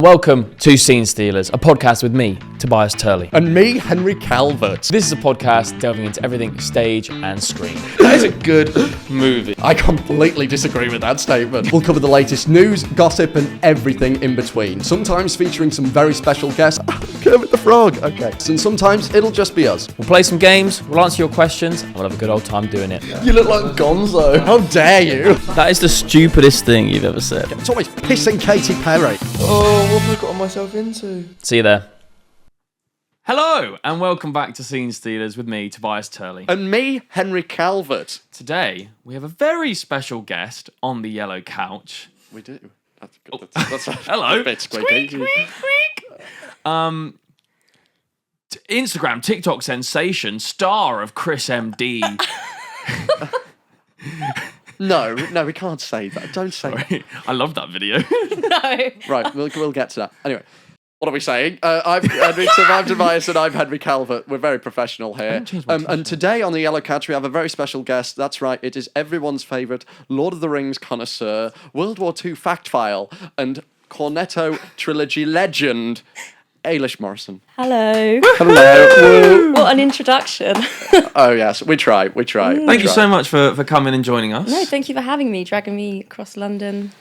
Welcome to Scene Stealers, a podcast with me, Tobias Turley. And me, Henry Calvert. This is a podcast delving into everything stage and screen. That is a good movie. I completely disagree with that statement. We'll cover the latest news, gossip, and everything in between. Sometimes featuring some very special guests. Kermit the Frog. Okay. And sometimes it'll just be us. We'll play some games, we'll answer your questions, and we'll have a good old time doing it. You look like Gonzo. How dare you? That is the stupidest thing you've ever said. It's always pissing Katy Perry. Oh, what have I gotten myself into? See you there. Hello, and welcome back to Scene Stealers with me, Tobias Turley. And me, Henry Calvert. Today, we have a very special guest on the yellow couch. We do. That's good. That's Hello. A bit squeaky. Squeak, squeak, squeak. Instagram, TikTok sensation, star of ChrisMD. No, we can't say that. Don't say that. I love that video. No. Right, we'll get to that. Anyway, what are we saying? I'm Tobias and I'm Henry Calvert. We're very professional here. And today on the Yellow Couch we have a very special guest. That's right, it is everyone's favourite Lord of the Rings connoisseur, World War II fact file, and Cornetto Trilogy legend, Ailish Morrison. Hello. Hello. What an introduction. Oh yes, we try. Thank you so much for coming and joining us. No, thank you for having me, dragging me across London.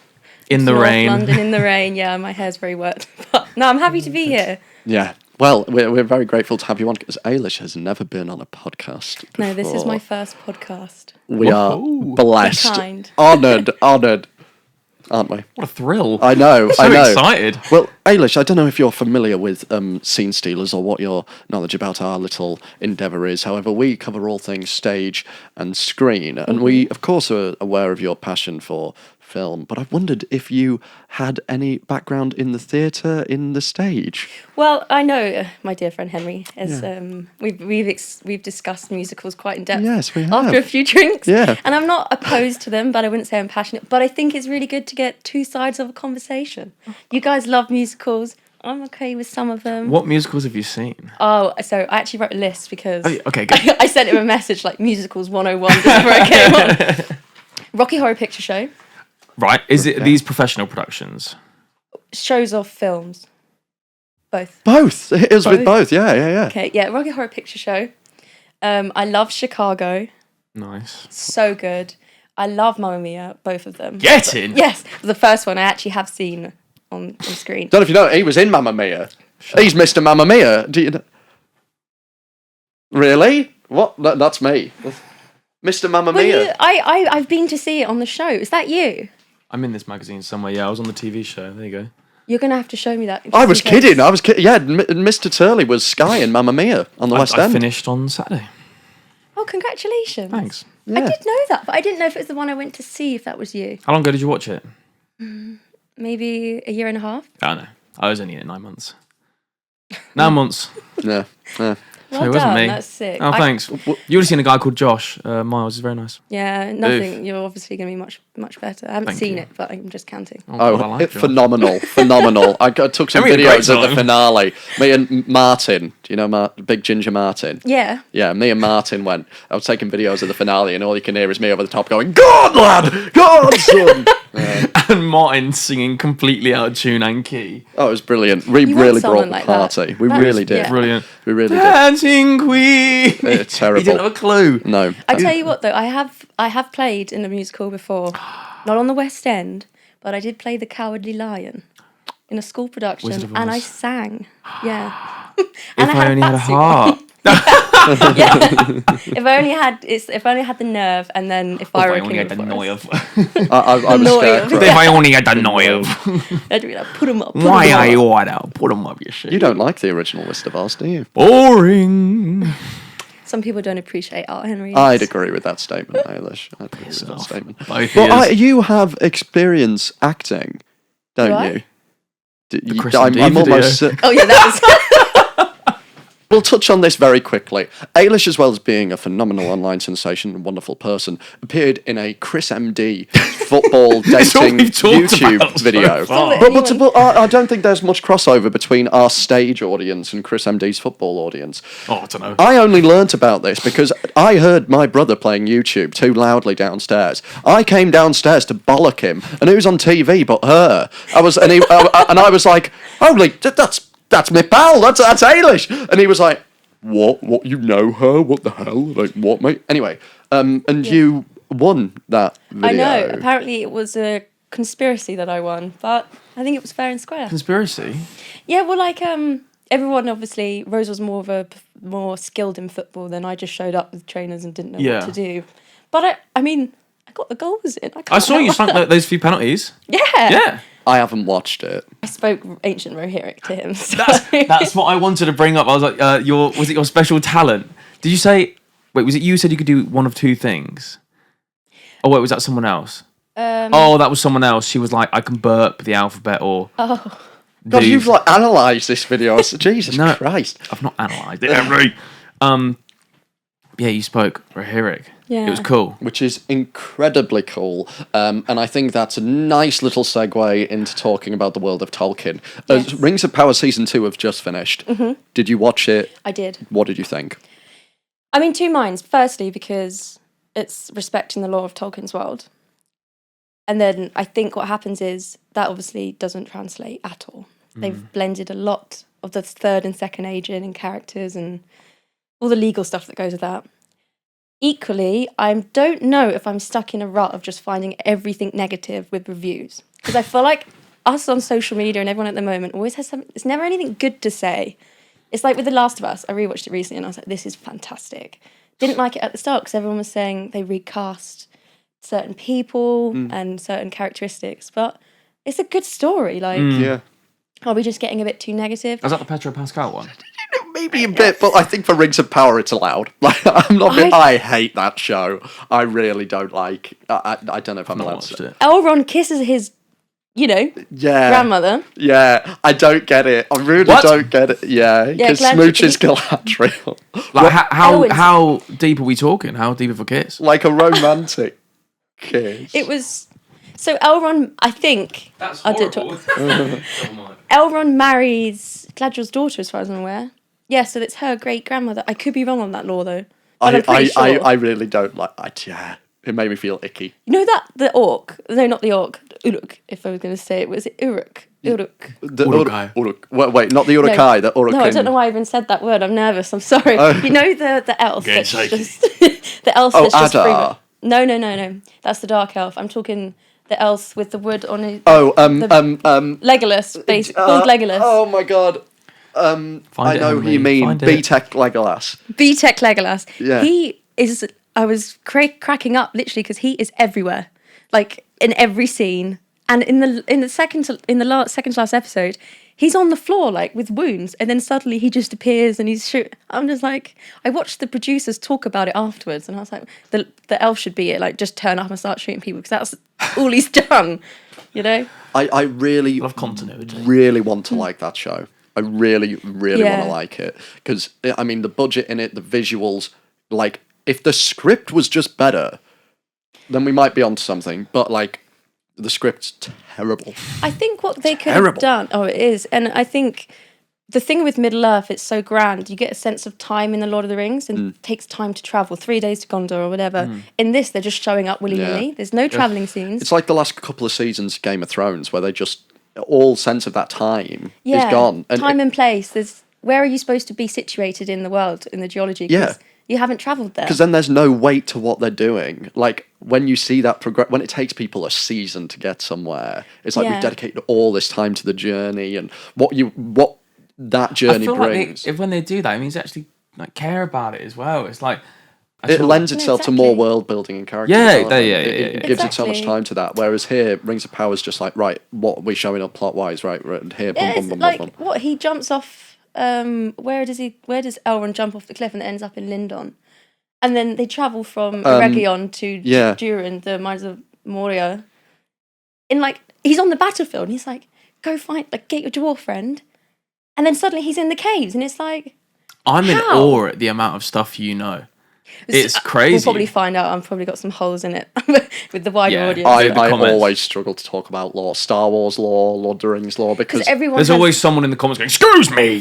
In the North rain. London in the rain. Yeah, my hair's very wet. But no, I'm happy to be here. Yeah. Well, we're very grateful to have you on because Ailish has never been on a podcast before. No, this is my first podcast. We are blessed, Kind. honoured, aren't we? What a thrill. I know. Excited. Well, Ailish, I don't know if you're familiar with Scene Stealers or what your knowledge about our little endeavour is. However, we cover all things stage and screen. And we, of course, are aware of your passion for film. But I wondered if you had any background in the theatre, in the stage. Well, I know my dear friend Henry, as we've discussed musicals quite in depth. Yes, we have. After a few drinks. Yeah. And I'm not opposed to them, but I wouldn't say I'm passionate. But I think it's really good to get two sides of a conversation. You guys love musicals. I'm okay with some of them. What musicals have you seen? Oh, so I actually wrote a list because Okay, good. I sent him a message like Musicals 101 just before I came on. Rocky Horror Picture Show. Right. Is it these professional productions? Shows of films. Both. Both. It was with both. Yeah. Okay, yeah, Rocky Horror Picture Show. I love Chicago. Nice. So good. I love Mamma Mia, both of them. Get in! Yes, the first one I actually have seen on screen. Don't know if you know, he was in Mamma Mia. He's Mr. Mamma Mia. Do you know? Really? What? That's me. Mr. Mamma Mia. I've been to see it on the show. Is that you? I'm in this magazine somewhere. Yeah, I was on the TV show. There you go. You're going to have to show me that. I was kidding. Yeah, Mr. Turley was Sky in Mamma Mia on the West End. I finished on Saturday. Oh, congratulations. Thanks. Yeah. I did know that, but I didn't know if it was the one I went to see, if that was you. How long ago did you watch it? Maybe a year and a half. Oh, no. I was only in it 9 months. 9 months. Yeah. Well So it wasn't done, me. that's sick. Oh, thanks. You would have seen a guy called Josh. Miles is very nice. Yeah, nothing. You're obviously going to be much better. I haven't seen it, but I'm just counting. God, I like Josh. Phenomenal. I took some We had a great videos of the time. finale. Me and Martin, do you know Big Ginger Martin? Yeah. Yeah, me and Martin went. I was taking videos of the finale, and all you can hear is me over the top going, "God, lad! God, son!" And Martin singing completely out of tune and key. Oh, it was brilliant. We You want really someone brought the like that. party. We That's- really did. yeah. Brilliant. We really did. Dancing Queen. It's terrible. He didn't have a clue. No. I tell you what, though, I have played in a musical before, not on the West End, but I did play the Cowardly Lion in a school production, Wizard of and I Oz. sang. Yeah. If I only had a fat suit. heart. Yeah. If I only had the nerve, and then if I were a only king had of the the forest. nerve. I was Annoying. scared. If I only had the nerve. I'd be like, put 'em up. put 'em Why up. are you order? Put them up your shit. You don't like the original Wizard of Oz, do you? Boring. Some people don't appreciate art, Henry. I'd agree with that statement, Ailish. I'd agree with that off. statement. Both Well, ears. you have experience acting, don't Do I? you? ChrisMD I'm almost. video. Oh yeah, that was. We'll touch on this very quickly. Ailish, as well as being a phenomenal online sensation and wonderful person, appeared in a ChrisMD football dating we've talked YouTube about so video. far. But I don't think there's much crossover between our stage audience and ChrisMD's football audience. Oh, I don't know. I only learnt about this because I heard my brother playing YouTube too loudly downstairs. I came downstairs to bollock him, and who's on TV but her? I was like, holy, that's my pal. That's Ailish. And he was like, what? What? You know her? What the hell? Like, what, mate? Anyway, you won that video. I know. Apparently, it was a conspiracy that I won, but I think it was fair and square. Conspiracy? Yeah, well, like everyone obviously, Rose was more skilled in football than I. Just showed up with trainers and didn't know what to do. But I mean, I got the goals in. I saw you sunk those few penalties. Yeah. Yeah. I haven't watched it. I spoke ancient Rohirric to him. So. That's what I wanted to bring up. I was like, was it your special talent? Did you say? Wait, was it you said you could do one of two things? Oh wait, was that someone else? That was someone else. She was like, I can burp the alphabet or. Oh. God, you've like analysed this video. Jesus Christ! I've not analysed it. Henry. Yeah, you spoke Rohirric. Yeah. It was cool. Which is incredibly cool. And I think that's a nice little segue into talking about the world of Tolkien. Yes. Rings of Power Season 2 have just finished. Mm-hmm. Did you watch it? I did. What did you think? I'm in two minds. Firstly, because it's respecting the law of Tolkien's world. And then I think what happens is that obviously doesn't translate at all. They've blended a lot of the third and second age in characters and all the legal stuff that goes with that. Equally, I don't know if I'm stuck in a rut of just finding everything negative with reviews. Because I feel like us on social media and everyone at the moment always has something, it's never anything good to say. It's like with The Last of Us, I rewatched it recently and I was like, this is fantastic. Didn't like it at the start because everyone was saying they recast certain people and certain characteristics, but it's a good story. Like, Yeah. Are we just getting a bit too negative? Was that the Pedro Pascal one? Maybe a bit, but I think for Rings of Power it's allowed. Like, I hate that show. I really don't like. I don't know if I'm allowed to. Elrond kisses his, grandmother. Yeah, I don't get it. I really don't get it. Yeah, because smooch is Galadriel. Like, how deep are we talking? How deep of a kiss? Like a romantic kiss. It was. So Elrond, I think. That's horrible. Elrond marries Galadriel's daughter, as far as I'm aware. Yeah, so it's her great grandmother. I could be wrong on that law, though. But I'm pretty sure. I really don't like. It made me feel icky. You know that the orc? No, not the orc. Uruk. If I was going to say it, was it Uruk? Uruk. The Uruk. Wait, not the Urukai. The Uruk. No, I don't know why I even said that word. I'm nervous. I'm sorry. You know the elf. That's just, the elf. Oh, that's just Adar. No. That's the dark elf. I'm talking the elf with the wood on his. Legolas, basically called Legolas. Oh my god. I know who you mean. B-Tech Legolas. B-Tech Legolas. Yeah. He is. I was cracking up literally because he is everywhere, like in every scene. And in the second to last episode, he's on the floor like with wounds, and then suddenly he just appears and he's shoot. I'm just like, I watched the producers talk about it afterwards, and I was like, the elf should be it, like just turn up and start shooting people because that's all he's done, you know. I really love continuity. Really want to like that show. I really want to like it because I mean the budget in it, the visuals, like if the script was just better, then we might be onto something. But like. The script's terrible. I think what they could have done... Oh, it is. And I think the thing with Middle-earth, it's so grand. You get a sense of time in The Lord of the Rings and it takes time to travel. 3 days to Gondor or whatever. In this, they're just showing up willy-nilly. Yeah. There's no travelling scenes. It's like the last couple of seasons of Game of Thrones where they just... All sense of that time is gone. And time and place. There's... Where are you supposed to be situated in the world, in the geology? Yeah. You haven't travelled there. Because then there's no weight to what they're doing. Like, when you see that progress... When it takes people a season to get somewhere, it's like we've dedicated all this time to the journey and what that journey brings. Like when they do that, it means actually like care about it as well. It's like... It lends itself to more world building and character development. It gives it so much time to that. Whereas here, Rings of Power is just like, right, what are we showing up plot-wise? Right, here, boom. What, he jumps off... where does Elrond jump off the cliff and it ends up in Lindon? And then they travel from Eregion to Durin, the Mines of Moria. And like he's on the battlefield and he's like, go find, like, get your dwarf friend. And then suddenly he's in the caves and it's like, I'm in How? awe at the amount of stuff you know. It's crazy. We'll probably find out. I've probably got some holes in it with the wider Yeah. audience. Leave the I comments. always struggle to talk about lore, Star Wars lore, Lord of the Rings lore, because There's always someone in the comments going, "Excuse me,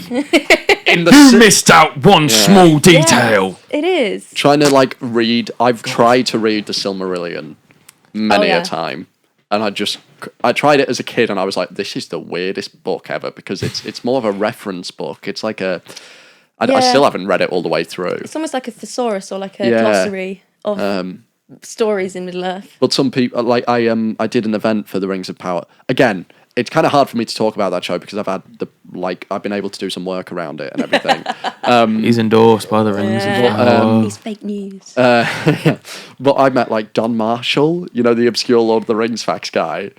in the you missed out one small detail." It is. trying to like read. I've tried to read the Silmarillion many a time, and I tried it as a kid, and I was like, "This is the weirdest book ever," because it's more of a reference book. It's like I still haven't read it all the way through. It's almost like a thesaurus or like a glossary of stories in Middle Earth. But some people, like I did an event for the Rings of Power. Again, it's kind of hard for me to talk about that show because I've been able to do some work around it and everything. He's endorsed by the Rings of Power. He's fake news. But I met like Don Marshall, the obscure Lord of the Rings facts guy.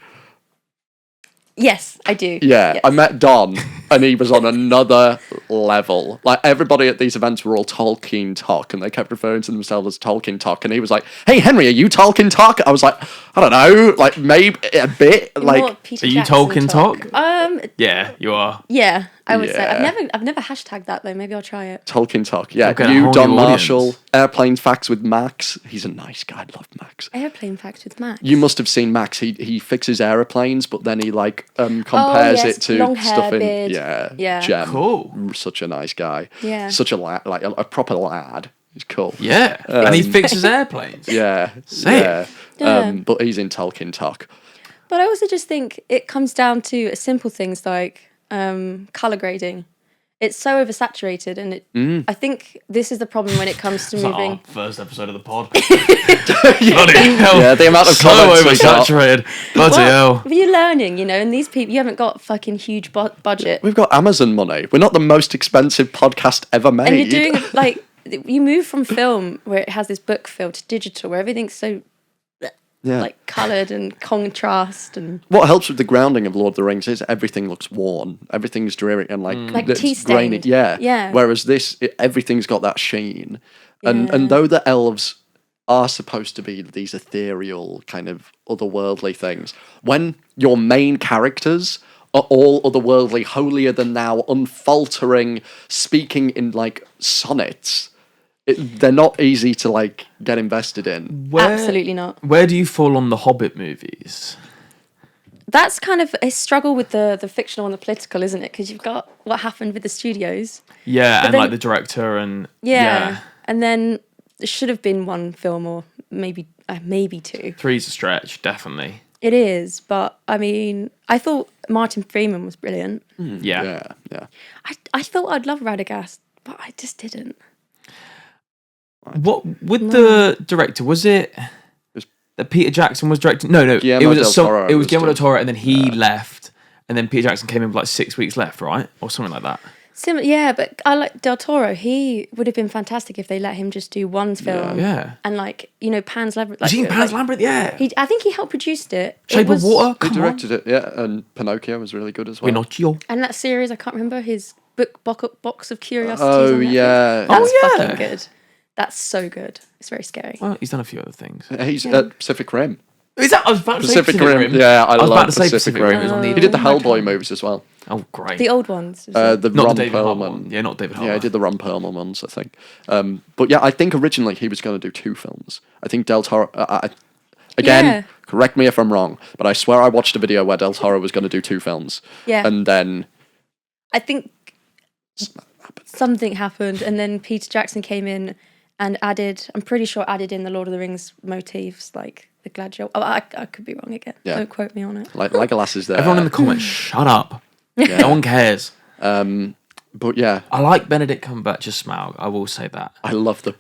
Yes, I do. Yeah, Yes. I met Don, and he was on another level. Like, everybody at these events were all Tolkien Talk, and they kept referring to themselves as Tolkien Talk, and he was like, "Hey, Henry, are you Tolkien Talk?" I was like, "I don't know, like, maybe a bit." Like, Peter Are you Jackson Tolkien Talk? Yeah, you are. Yeah, I would say. Yeah. I've never hashtagged that though. Maybe I'll try it. Tolkien Talk, yeah. Okay, a You, whole Don new Marshall, audience. Airplane Facts with Max. He's a nice guy, I love Max. Airplane facts with Max. You must have seen Max. He fixes aeroplanes, but then he compares yes, it to long hair, stuff in beard. Yeah. Gem. Cool. Such a nice guy. Yeah. Such a lad, like a proper lad. He's cool. Yeah, and he fixes airplanes. Yeah. Sick. Yeah. But he's in Tolkien Talk. But I also just think it comes down to simple things like color grading. It's so oversaturated, and I think this is the problem when it comes to moving. First episode of the pod. Bloody hell. Yeah, the amount of So comments we got. oversaturated. Bloody hell. But you're learning, and these people, you haven't got fucking huge budget, We've got Amazon money. We're not the most expensive podcast ever made. and you're doing like you move from film where it has this book feel to digital where everything's so like coloured and contrast and What helps with the grounding of Lord of the Rings is everything looks worn. Everything's dreary and like it's tea-stained. grainy. Yeah. Yeah. Whereas everything's got that sheen. And though the elves are supposed to be these ethereal kind of otherworldly things, when your main characters are all otherworldly, holier than thou, unfaltering, speaking in like sonnets, they're not easy to like get invested in. absolutely not. Where do you fall on the Hobbit movies? That's kind of a struggle with the fictional and the political, isn't it? Because you've got what happened with the studios. Yeah, and then- like the director and And then there should have been one film or maybe two. 3's a stretch, definitely. It is, but I mean, I thought Martin Freeman was brilliant. Yeah. Yeah. I thought I'd love Radagast, but I just didn't. What with the director, was it that Peter Jackson was directing? No, Guillermo it was del Toro it was was Guillermo del doing- Toro, and then he left, and then Peter Jackson came in with like 6 weeks left, right, or something like that. Yeah, but I like Del Toro. He would have been fantastic if they let him just do one film. Yeah. And Pan's Labyrinth. Have you seen Pan's Labyrinth? Yeah. I think he helped produced it. Shape of Water. He Come on. directed it, yeah, and Pinocchio was really good as well. Pinocchio. And that series, I can't remember his box of curiosities. Oh, on Netflix. yeah. That's Oh, yeah. fucking good. That's so good. It's very scary. Well, he's done a few other things. He's at Pacific Rim. Is that? I was about to say Pacific Rim. Yeah, I was love about to say Pacific Pacific Rim. Rim. Is on the He did the Edgar. Hellboy movies as well. Oh, great. The old ones. The Not the Ron David Harbour Perlman. one. Yeah, not David Yeah, he Harbour. did the Ron Perlman ones, I think. But yeah, I think originally he was going to do 2 films. I think Del Toro... again, Yeah. correct me if I'm wrong, but I swear I watched a video where Del Toro was going to do 2 films. Yeah. And then... I think something happened, and then Peter Jackson came in and added in the Lord of the Rings motifs, like the Gladiator. Oh, I could be wrong again. Yeah. Don't quote me on it. Like Legolas is there. Everyone in the comments, shut up. No one cares. But yeah, I like Benedict Cumberbatch's Smaug. I will say that. I love the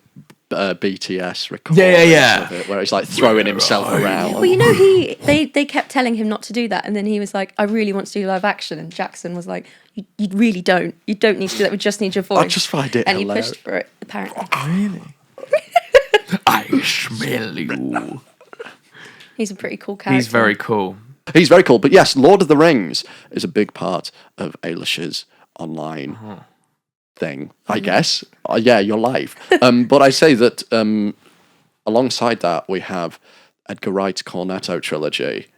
BTS recording Yeah. of it, where he's like throwing himself around. Well, they kept telling him not to do that, and then he was like, "I really want to do live action," and Jackson was like, "You really don't. You don't need to do that. We just need your voice." I just find it and hilarious. he pushed for it. Apparently, Really? I smell you. he's a pretty cool character. He's very cool. He's very cool. But yes, Lord of the Rings is a big part of Ailish's online thing, I guess. Yeah, your life. But I say that alongside that, we have Edgar Wright's Cornetto trilogy.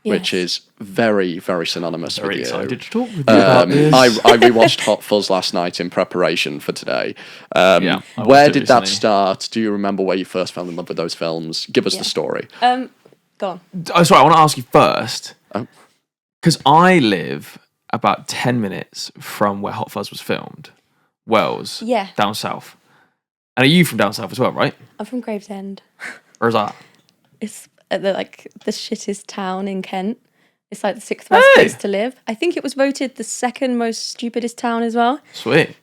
which is very, very synonymous Very with you. excited to talk with you about this. I rewatched Hot Fuzz last night in preparation for today. I Where watched it did that recently. start? Do you remember where you first fell in love with those films? Give us the story. Go on. Oh, sorry, I want to ask you first. Oh. Because I live about 10 minutes from where Hot Fuzz was filmed. Wells. Yeah. Down south. And are you from down south as well, right? I'm from Gravesend. Or is that? It's the shittest town in Kent. It's like the 6th worst place to live. I think it was voted the 2nd most stupidest town as well. Sweet.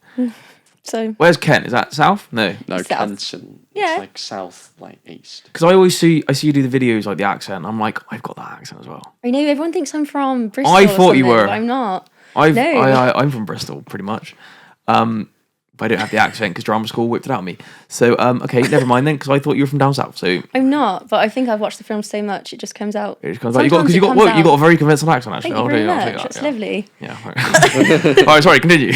So Where's Kent? Is that south? No. No, South. Kenton. Yeah. It's like south, like east. Because I see you do the videos like the accent. I'm like, I've got that accent as well. I know everyone thinks I'm from Bristol. I or thought you something, were. But I'm not. I'm No. from Bristol, pretty much. But I don't have the accent because drama school whipped it out of me. So, okay, never mind then, because I thought you were from down south. So I'm not, but I think I've watched the film so much it just comes out. it just comes out. You Sometimes it comes got out. a very convincing accent actually. Thank you very I'll take much. that, It's yeah. lovely. Yeah. All right, sorry, continue.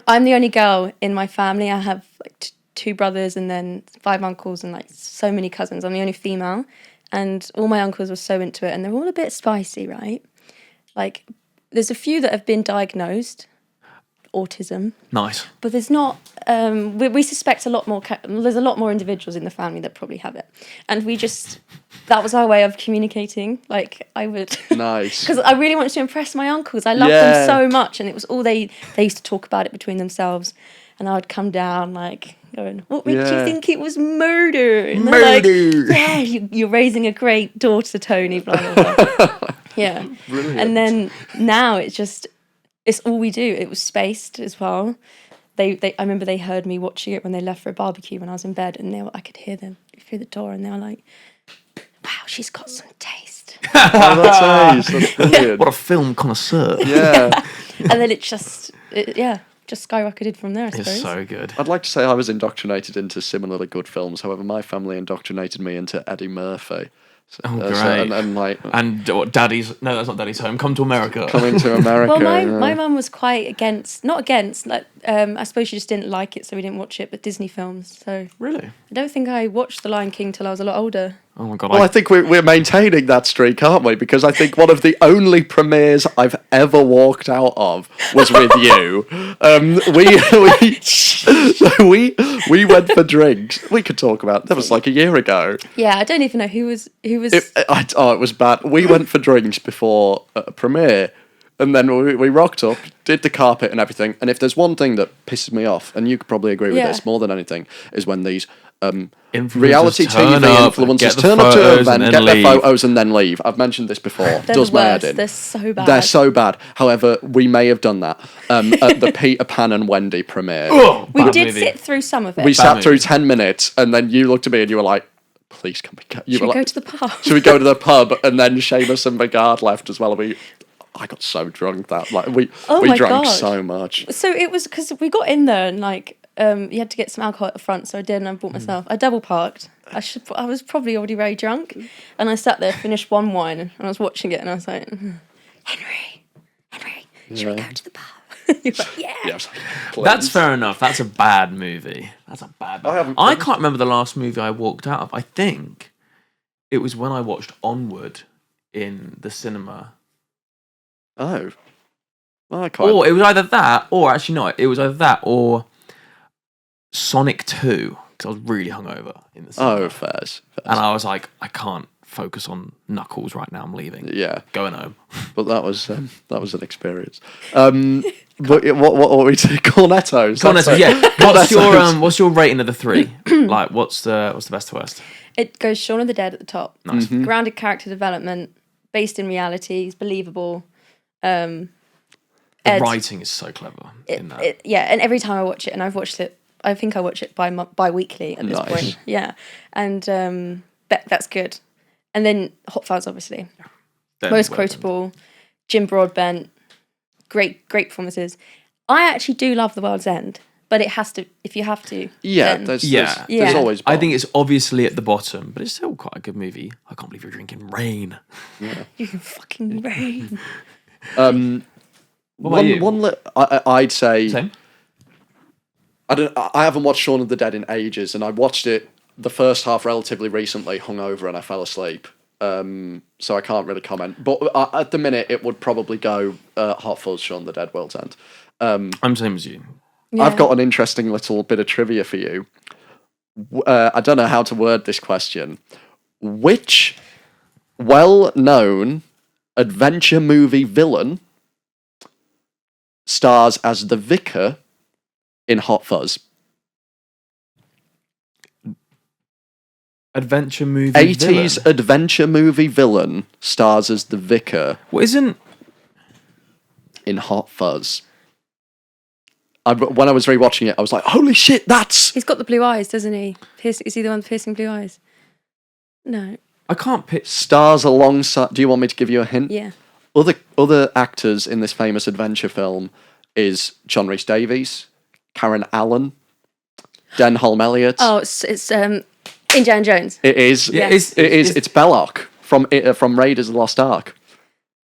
I'm the only girl in my family. I have like 2 brothers and then 5 uncles and like so many cousins. I'm the only female, and all my uncles were so into it, and they're all a bit spicy, right? Like, there's a few that have been diagnosed autism, Nice. but there's not. We suspect a lot more. There's a lot more individuals in the family that probably have it, and that was our way of communicating. Like, I would. Nice. Because I really wanted to impress my uncles. I loved them so much, and it was all they used to talk about it between themselves. And I would come down like going, "What makes you think it was murder?" And they're like, "Yeah, you're raising a great daughter, Tony." Blah blah blah. Yeah. Brilliant. And then now it's all we do. It was spaced as well. I remember they heard me watching it when they left for a barbecue when I was in bed, and I could hear them through the door, and they were like, "Wow, she's got some taste." Oh, that's nice. That's brilliant. What a film connoisseur. Yeah. And then it just skyrocketed from there, I suppose. It's so good. I'd like to say I was indoctrinated into similarly good films. However, my family indoctrinated me into Eddie Murphy. Oh, great. And like And what, Daddy's... No, that's not Daddy's Home. Come to America. coming to America. Well, my mum was quite not against, like, I suppose she just didn't like it, so we didn't watch it, but Disney films, so... Really? I don't think I watched The Lion King till I was a lot older. Oh, my God. Well, I think we're maintaining that streak, aren't we? Because I think one of the only premieres I've ever walked out of was with you. We went for drinks. We could talk about that was like a year ago. Yeah, I don't even know who was... It was bad. We went for drinks before a premiere, and then we rocked up, did the carpet and everything. And if there's one thing that pisses me off, and you could probably agree with Yeah. this more than anything, is when these Influencers reality turn TV up, influencers get the turn up to an photos and event, then get their leave. photos, and then leave. I've mentioned this before. They're Does the my worst. head in. They're so bad. They're so bad. However, we may have done that at the Peter Pan and Wendy premiere. We Bad did movie. sit through some of it. We sat movie. through 10 minutes, and then you looked at me and you were like, please can we go? You Should were we go like, to the pub? should we go to the pub? And then Seamus and Bigard left as well. And I got so drunk that we my drank God. so much. So it was because we got in there and like you had to get some alcohol at the front, so I did, and I bought myself. I double parked. I was probably already very drunk, and I sat there, finished one wine, and I was watching it, and I was like, Henry, should we go to the pub? You're like, yeah. Yes, That's fair enough. That's a bad movie. That's a bad movie. I can't remember the last movie I walked out of. I think it was when I watched Onward in the cinema. Oh. Well, I can't. Or it was either that, or actually no, it was either that or Sonic 2, because I was really hungover in the cinema. Oh, fairs. And I was like, I can't focus on Knuckles right now. I'm leaving. Yeah, Going home. but that was an experience. What were we saying? Cornettos. Cornetto, yeah. Cornettos. What's your rating of the 3? Like, what's the best to worst? It goes Shaun of the Dead at the top. Nice. Grounded character development, based in reality, is believable. The Ed, writing is so clever in that. and every time I watch it, and I've watched it, I think I watch it bi-weekly at this Nice. point. Yeah, and that's good. And then Hot Fuzz, obviously, most quotable. Jim Broadbent, great performances. I actually do love The World's End, but it has to, if you have to. Yeah, then- there's Yeah. always. I think it's obviously at the bottom, but it's still quite a good movie. I can't believe you're drinking rain. You can fucking rain. What about you? I'd say Same? I haven't watched Shaun of the Dead in ages, and I watched it the first half relatively recently, hungover, and I fell asleep. So I can't really comment. But at the minute, it would probably go Hot Fuzz, Shaun the Dead, World's End. I'm same as you. Yeah. I've got an interesting little bit of trivia for you. I don't know how to word this question. Which well-known adventure movie villain stars as the vicar in Hot Fuzz? Adventure movie 80s villain. adventure movie villain stars as the vicar What isn't... in Hot Fuzz. When I was rewatching it, I was like, holy shit, that's... He's got the blue eyes, doesn't he? Is he the one with piercing blue eyes? No. I can't pick... Stars alongside... Do you want me to give you a hint? Yeah. Other actors in this famous adventure film is John Rhys-Davies, Karen Allen, Denholm Elliott. Oh, it's Indiana Jones. It is. Yeah, It is. It's Belloc from Raiders of the Lost Ark.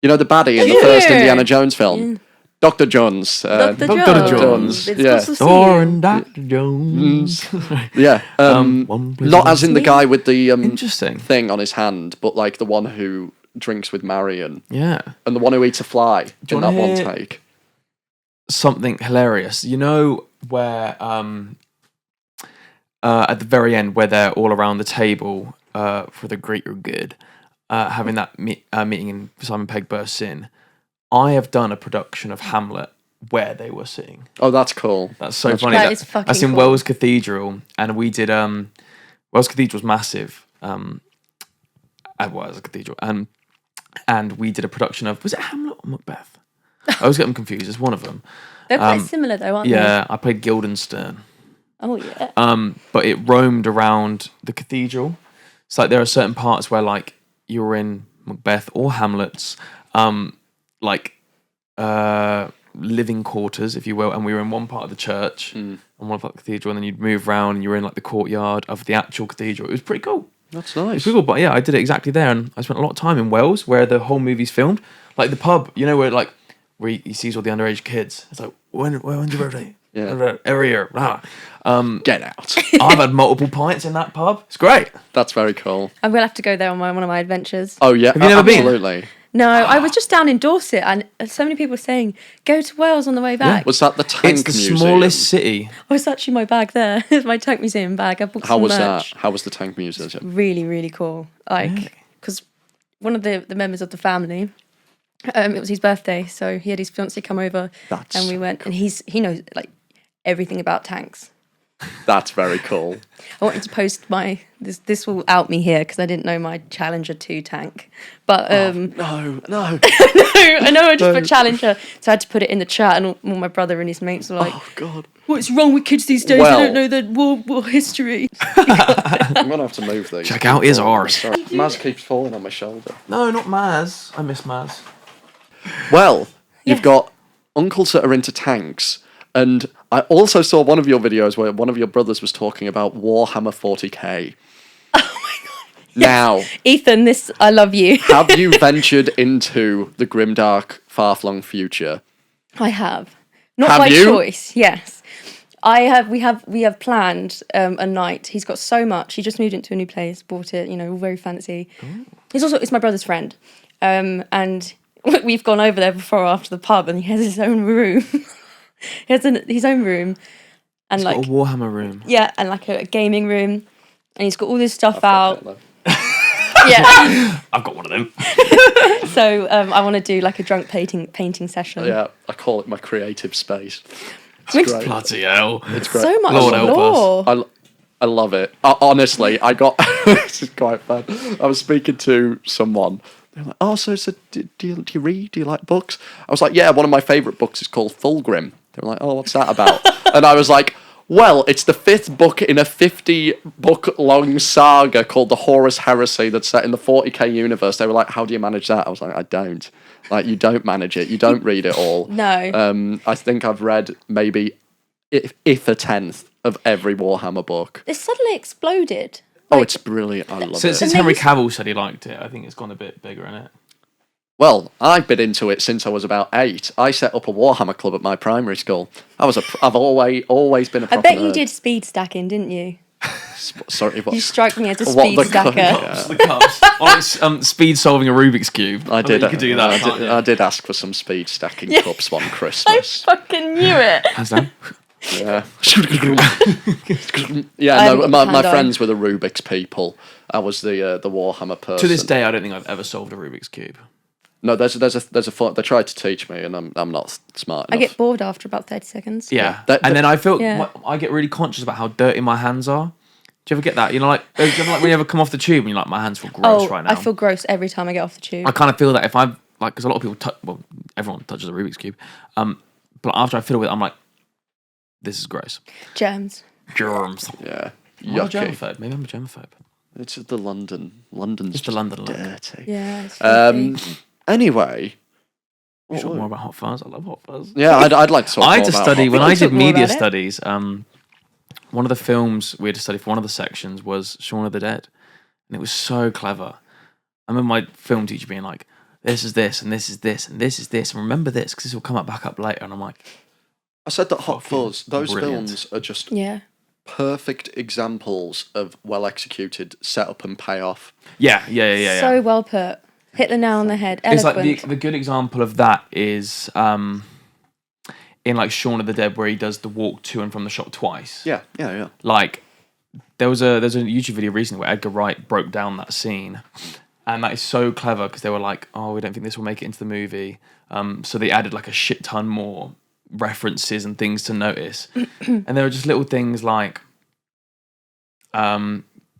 You know the baddie in the first Indiana Jones film? Yeah. Dr. Jones. Dr. Dr. Jones. It's Yeah. supposed to see Thor you. and Dr. Jones. Yeah. One place Not in as in the Disney. guy with the Interesting. thing on his hand, but like the one who drinks with Marion Yeah. and the one who eats a fly Do in you that wanna one hear- take. Something hilarious. You know where at the very end where they're all around the table for the greater good, having that meeting and Simon Pegg bursts in. I have done a production of Hamlet where they were sitting. Oh, that's cool. That's so funny. That is fucking That's in cool. Wells Cathedral, and we did. Wells Cathedral's massive. As a cathedral, and we did a production of. Was it Hamlet or Macbeth? I always get them confused. It's one of them. They're quite similar though, aren't Yeah, I played Guildenstern. they? Oh yeah. But it roamed around the cathedral. It's like there are certain parts where like you're in Macbeth or Hamlet's, living quarters, if you will, and we were in one part of the church and one part of the cathedral, and then you'd move around and you were in like the courtyard of the actual cathedral. It was pretty cool. That's It's nice. pretty cool, but yeah, I did it exactly there, and I spent a lot of time in Wales where the whole movie's filmed. Like the pub, you know, where he sees all the underage kids. It's like, when's your birthday? Yeah. Every year. Blah. Get out. I've had multiple pints in that pub. It's great. That's very cool. I will have to go there on one of my adventures. Oh yeah, Have you never been? absolutely. No, I was just down in Dorset, and so many people were saying, "Go to Wales on the way back." Was that the tank It's the museum? smallest city. Oh, it's actually my bag there. It's my tank museum bag. I booked How some was merch. that? How was the tank museum? Really, really cool. Like, because one of the members of the family, it was his birthday, so he had his fiancée come over, That's and we went, and he knows like everything about tanks. That's very cool. I wanted to post this will out me here because I didn't know my Challenger 2 tank, but No. I know I just put Challenger, so I had to put it in the chat, and all my brother and his mates were like, Oh god. "What's wrong with kids these days? Well- They don't know the war history." I'm gonna have to move these. Check out his arse. Sorry. Maz keeps falling on my shoulder. No, not Maz. I miss Maz. Well, you've Yeah. got uncles that are into tanks, and I also saw one of your videos where one of your brothers was talking about Warhammer 40k. Oh my god! Now, Ethan, I love you. have you ventured into the grimdark, far-flung future? I have. Not Have by you? choice, yes. I have. We have planned a night. He's got so much. He just moved into a new place, bought it. You know, all very fancy. It's my brother's friend, and we've gone over there before or after the pub, and he has his own room. He has his own room, and It's like got a Warhammer room. yeah, and like a gaming room, and he's got all this stuff out. Hitler. Yeah. I've got one of them. So I want to do like a drunk painting session. Yeah, I call it my creative space. It's Which- great. Bloody hell. It's great. So much Lord help us. lore. I love it. Honestly, I got this is quite fun. I was speaking to someone. They're like, "Oh, so do you read? Do you like books?" I was like, "Yeah, one of my favourite books is called Fulgrim." They were like, "Oh, what's that about?" And I was like, "Well, it's the 5th book in a 50-book-long saga called the Horus Heresy that's set in the 40k universe." They were like, "How do you manage that?" I was like, "I don't. Like, you don't manage it. You don't read it all." No. I think I've read maybe if a 10th of every Warhammer book. This suddenly exploded. Oh, it's brilliant. I love it. Since Henry Cavill said he liked it, I think it's gone a bit bigger, innit? Well, I've been into it since I was about 8. I set up a Warhammer club at my primary school. I've always been a I proper bet you nerd. did speed stacking, didn't you? Sorry, what? You strike me as a What, speed the stacker. The cups. Or like, speed solving a Rubik's Cube. I did. You could do that. can't you? I did ask for some speed stacking cups one I Christmas. fucking knew it. Hands down. Yeah. Yeah. I No, haven't my got the friends were the Rubik's people. I was the Warhammer person. To this day, I don't think I've ever solved a Rubik's Cube. No, there's a fun. They tried to teach me, and I'm not smart I enough. get bored after about 30 seconds. Yeah. That- And then I feel Yeah. I get really conscious about how dirty my hands are. Do you ever get that? You know, like, do you ever, like when you ever come off the tube and you're like, my hands feel gross right now. I feel gross every time I get off the tube. I kind of feel that if I'm like, because a lot of people, well, everyone touches a Rubik's Cube. But after I fiddle with it, I'm like, this is gross. Germs. Germs. Yeah. I'm a Yucky. germaphobe. Maybe I'm a germaphobe. It's the London's It's the London look. dirty. Yeah. It's filthy. Anyway. You talk more about Hot Fuzz. I love Hot Fuzz. Yeah, I'd like to talk I more had to about study Hot when Fuzz. I did talk more media about it. studies. One of the films we had to study for one of the sections was Shaun of the Dead, and it was so clever. I remember my film teacher being like, "This is this, and this is this, and this is this, and remember this because this will come back up later." And I'm like, I said that Hot Fucking Fuzz, those brilliant. films are just Yeah. perfect examples of well executed setup and payoff. "Yeah." So well put. Hit the nail on the head. It's Eloquent. like the good example of that is in like Shaun of the Dead where he does the walk to and from the shop twice. Yeah. Like there's a YouTube video recently where Edgar Wright broke down that scene, and that is so clever because they were like, oh, we don't think this will make it into the movie, so they added like a shit ton more references and things to notice. And there were just little things like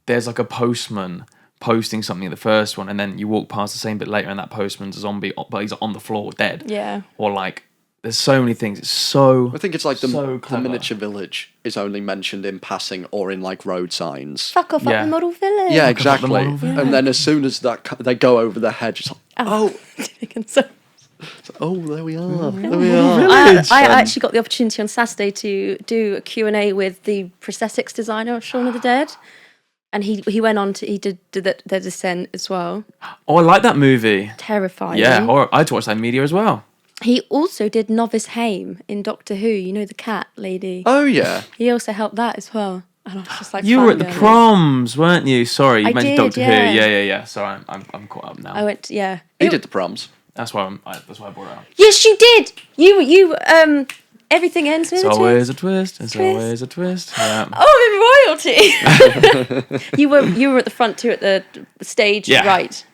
there's like a postman posting something in the first one, and then you walk past the same bit later and that postman's a zombie but he's on the floor dead. Yeah. Or like there's so many things. It's so I think it's like so the clever. miniature village is only mentioned in passing or in like road signs. Fuck off Yeah. up the model village. Yeah, the exactly. model village. And then as soon as they go over the hedge, it's like, oh, there we are. There we are. I actually got the opportunity on Saturday to do a Q&A with the prosthetics designer of Shaun of the Dead. And he went on to, he did the Descent as well. Oh, I like that movie. Terrifying. Yeah, horror. I had to watch that in media as well. He also did Novice Haim in Doctor Who, you know, the cat lady. Oh, yeah. He also helped that as well. And I was just like, You were at the fangirling. proms, weren't you? Sorry, you I mentioned did, Doctor yeah. Who. Yeah. Sorry, I'm caught up now. I went, yeah. He did the proms. That's why that's why I brought it up. Yes, you did. You everything ends with It's a twist. always a twist. It's Twist. always a twist. Yeah. Oh, I'm in royalty. you were at the front too, at the stage Yeah. right.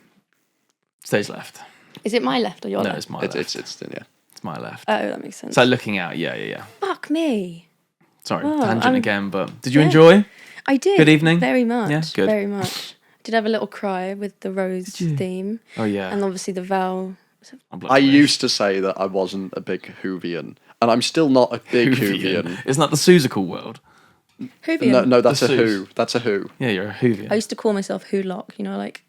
Stage left. Is it my left or your No, left? it's my It's left. yeah. It's my left. Oh, that makes sense. It's like looking out. Yeah. Fuck me. Sorry, Oh, tangent I'm- again. But did you Yeah. enjoy? I did. Good evening? Very much. Yeah, good. Very much. Did have a little cry with the rose you? theme. Oh yeah. And obviously the Val. I'm I bloody used to say that I wasn't a big Whovian, and I'm still not a big Whovian. Isn't that the Susical world? Whovian. No, that's The a Who. Seuss. That's a Who. Yeah, you're a Whovian. I used to call myself Wholock, you know, like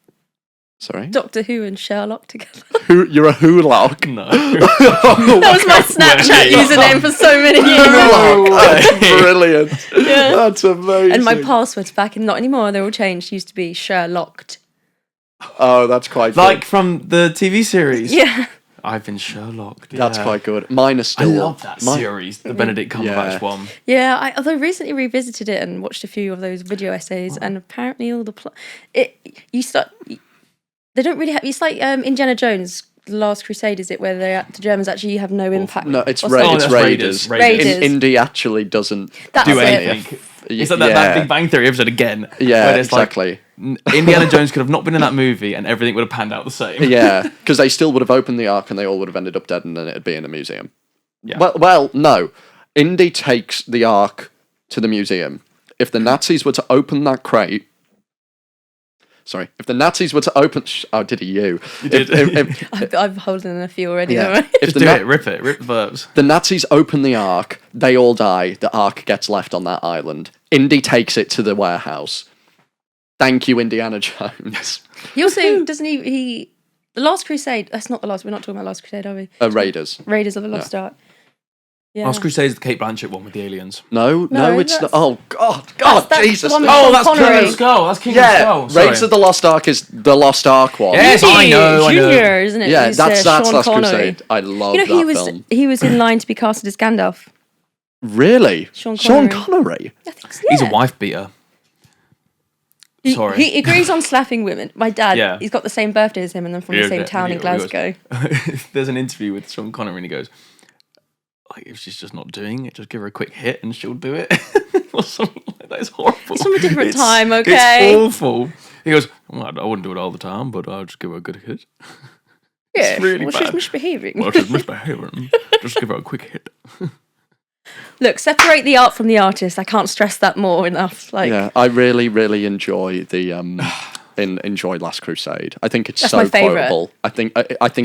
Sorry. Doctor Who and Sherlock together. Who? You're a Wholock. No. That was my Snapchat username for so many years. Wholock. That's brilliant. Yeah. That's amazing. And my passwords back in, not anymore, they're all changed. Used to be Sherlocked. Oh, that's quite good. Like from the TV series. Yeah. I've been Sherlock. That's quite good. Mine is I still. love that series, the Benedict Cumberbatch Yeah. one. Yeah, I although recently revisited it and watched a few of those video essays, and apparently all the they don't really have. It's like Indiana Jones, The Last Crusade, is it, where the Germans actually have no impact? No, it's or Raiders. Oh, It's that's Raiders. Raiders. Indy actually doesn't That's Do it. anything. It's like that Big Bang Theory episode again. Yeah, where it's exactly. Like, Indiana Jones could have not been in that movie and everything would have panned out the same. Yeah, because they still would have opened the Ark and they all would have ended up dead, and then it'd be in a museum. Yeah. Well, no. Indy takes the Ark to the museum. If the Nazis were to open that crate. Sorry, if the Nazis were to open. Oh, did he you? You did. I've holding a few already. Yeah. Haven't I? If Just do it. Rip the verbs. the Nazis open the Ark, they all die. The Ark gets left on that island. Indy takes it to the warehouse. Thank you, Indiana Jones. He also doesn't he The Last Crusade. That's not the last. We're not talking about Last Crusade, are we? Raiders. Raiders of the Lost Ark. Yeah. Last Crusade is the Kate Blanchett one with the aliens. No, No, it's the. that's- Oh God, that's Jesus! the one no. with Sean King Connery. of the Skull. That's King of the Yeah, Skull. Sorry. Raiders of the Lost Ark is the Lost Ark one. Yes, I know. Junior, isn't it? Yeah, He's, that's Sean Last Connery. Crusade. I love You know, that film. he was in line to be casted as Gandalf. Really? Sean Sean Connery. Connery? I think so, He's a yeah. wife beater. Sorry. He agrees on slapping women. My dad, Yeah. he's got the same birthday as him and they're from the Yeah, same yeah, town in he goes- Glasgow. There's an interview with Sean Connery and he goes, like, if she's just not doing it, just give her a quick hit and she'll do it. Or something like that. It's horrible. It's from a different time, okay? It's awful. He goes, well, I wouldn't do it all the time, but I'll just give her a good hit. Yeah, really well, bad. she's misbehaving. Well, she's misbehaving. Just give her a quick hit. Look, separate the art from the artist. I can't stress that more enough. Like, Yeah, I really, really enjoy the enjoy Last Crusade. I think it's That's so my favourite. quotable. I think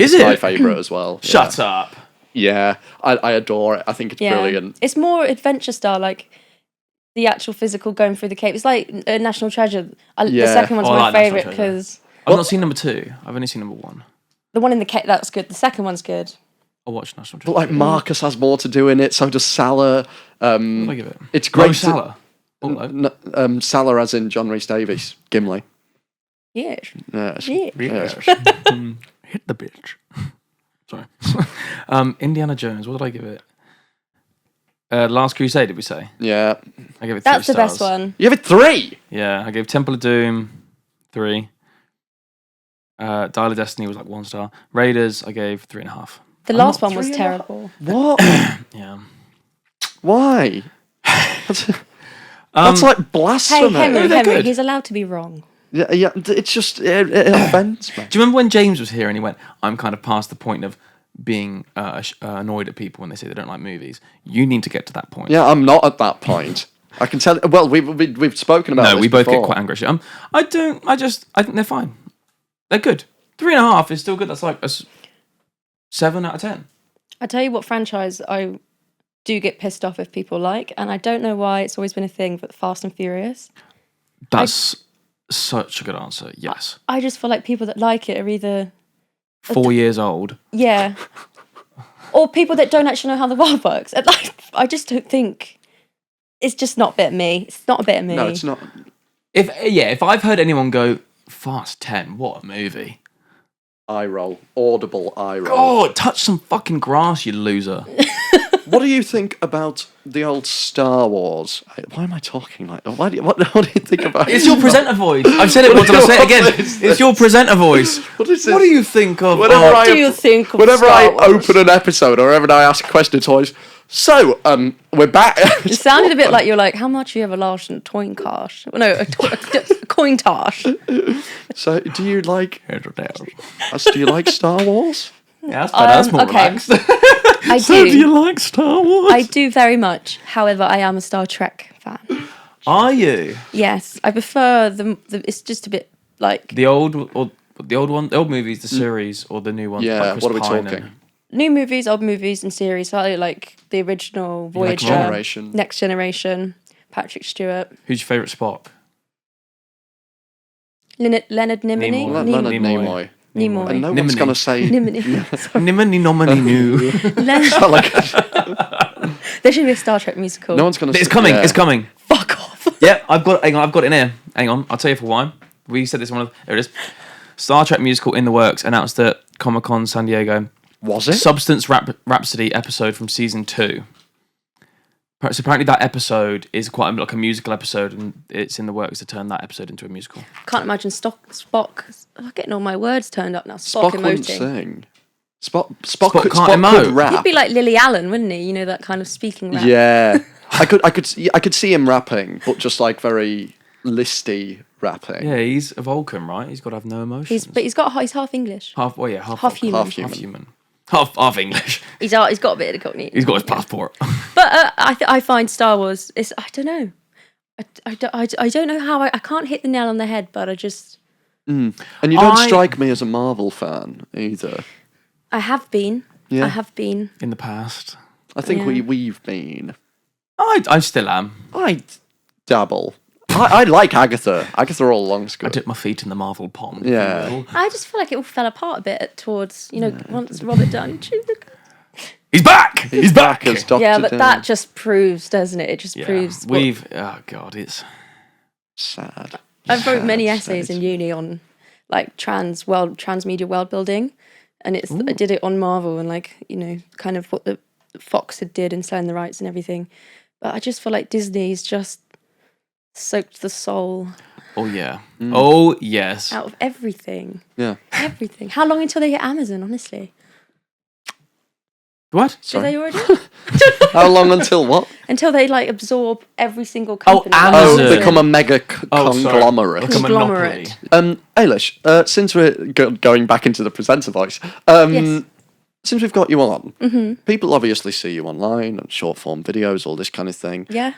Is it's my it? favourite as well. Shut up. Yeah, I adore it. I think it's yeah. brilliant. It's more adventure style, like the actual physical going through the cave. It's like National Treasure. The Yeah. second one's Oh, I my like National favourite Treasure. because I've not seen number 2. I've only seen number 1. the one in the cave, that's good. The second one's good. I'll watch National But Treasure. like Marcus has more to do in it. So does Salah. What do I give it? It's great. Mo Salah. Salah as in John Rhys Davies, Gimli. Yes. Yes. Yeah. Yes. Hit the bitch. Sorry. Indiana Jones. What did I give it? Last Crusade, did we say? Yeah. I gave it 3 That's the stars. best one. You have it 3. Yeah, I gave Temple of Doom 3. Dial of Destiny was like 1 star. Raiders, I gave 3.5. The last one was terrible. What? Yeah. Why? That's like Hey, blasphemy. Henry, they're good. he's allowed to be wrong. Yeah, it's just it offends me. Do you remember when James was here and he went, I'm kind of past the point of being annoyed at people when they say they don't like movies. You need to get to that point. Yeah, I'm not at that point. I can tell. Well, we've spoken about. No, this we both before. get quite angry. I think they're fine. They're good. 3.5 is still good. That's like a 7 out of 10. I tell you what franchise I do get pissed off if people like, and I don't know why it's always been a thing, but Fast and Furious. That's such a good answer. Yes. I just feel like people that like it are either 4 years old. yeah, or people that don't actually know how the world works. And like, I just don't think it's just not a bit of me. It's not a bit of me. No, it's not. If I've heard anyone go Fast 10, what a movie. Eye roll, audible eye roll. Oh, touch some fucking grass, you loser. What do you think about the old Star Wars? Why am I talking like that? What do you think about It's your presenter voice. I've said it once and I'll say it again. It's your presenter voice. What is this? What do you think of... What do you think of Whenever Star I Wars? open an episode or whenever I ask a question, it's always, so, we're back. It sounded a bit like you're like, how much you have a large coin cash? No, a coin tosh. So, do you like Star Wars? Yeah, that's more okay. relaxed. I So do. do you like Star Wars? I do very much. However, I am a Star Trek fan. Are you? Yes, I prefer the it's just a bit like The old movies, the series, or the new one? Yeah, like Chris what are we Pine talking? and- new movies, old movies, and series. So I like the original Voyager, Generation. Next Generation, Patrick Stewart, Who's your favourite Spock? Leonard Nimoy. Nimoy. Leonard Nimoy. Nimoy. Nimoy. And no one's Nimini. going to say... Nimony. Sorry. Nimini nomini new. There should be a Star Trek musical. No one's going to say... It's coming. yeah. It's coming. Fuck off. Yeah, I've got it in here. Hang on, I'll tell you for why. We said this in one of... There it is. Star Trek musical in the works, announced at Comic-Con San Diego. Was it? Substance Rhapsody episode from season 2. So apparently that episode is quite like a musical episode, and it's in the works to turn that episode into a musical. Can't imagine Spock. I'm getting all my words turned up now. Spock wouldn't emoting. sing. Spock can't could emote. rap. He'd be like Lily Allen, wouldn't he? You know, that kind of speaking rap. Yeah. I could see him rapping, but just like very listy rapping. Yeah, he's a Vulcan, right? He's got to have no emotions. He's half English. half Half Vulcan, human. half human. Half English. He's got a bit of Cockney. He's got his passport. But I find Star Wars. I don't know. I don't know how I can't hit the nail on the head, but I just. And you don't strike me as a Marvel fan either. I have been. Yeah. I have been. In the past. I think Yeah. we've been. I still am. I dabble. I like Agatha. Agatha all along's I good. dip my feet in the Marvel pond. if you Yeah. will. I just feel like it all fell apart a bit towards once Robert Downey Jr. He's back! He's back! as Dr. Yeah, but Doom. that just proves, doesn't it? It just Yeah, proves. oh God, it's... sad. I wrote many Sad essays state. in uni on like transmedia world building, and I did it on Marvel and like kind of what the Fox had did and selling the rights and everything. But I just feel like Disney's just soaked the soul Oh yeah. Oh yes. Out of everything. Yeah. Everything. How long until they get Amazon, honestly? What? Did they already? How long until what? Until they like absorb every single company. Amazon. Oh, become a mega conglomerate. Become a monopoly. Ailish, since we're going back into the presenter voice, Yes. since we've got you on, people obviously see you online and short form videos, all this kind of thing. Yeah.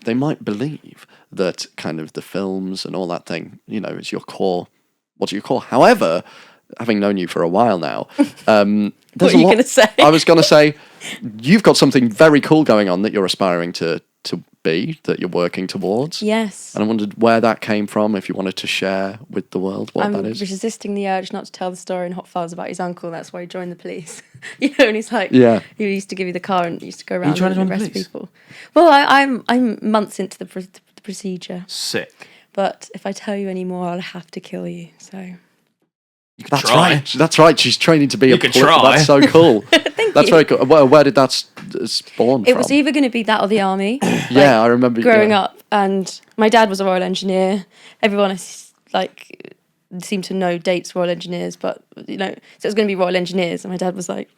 They might believe that kind of the films and all that thing, is your core. What's your core? However, having known you for a while now, What are you going to say? I was going to say, you've got something very cool going on that you're aspiring to be, that you're working towards. Yes. And I wondered where that came from, if you wanted to share with the world what that is. I'm resisting the urge not to tell the story in Hot Fuzz about his uncle. That's why he joined the police. And he's like, Yeah. he used to give you the car and used to go around trying to and join the arrest police? people. Well, I'm months into the procedure, Sick. but if I tell you any more, I'll have to kill you. So. You could That's try. right. That's right. She's training to be a could police. try. That's so cool. That's you. very cool. Where did that spawn from? It was either going to be that or the army. Yeah, I remember growing up, and my dad was a Royal Engineer. Everyone seemed to know dates Royal Engineers, but so it was going to be Royal Engineers, and my dad was like,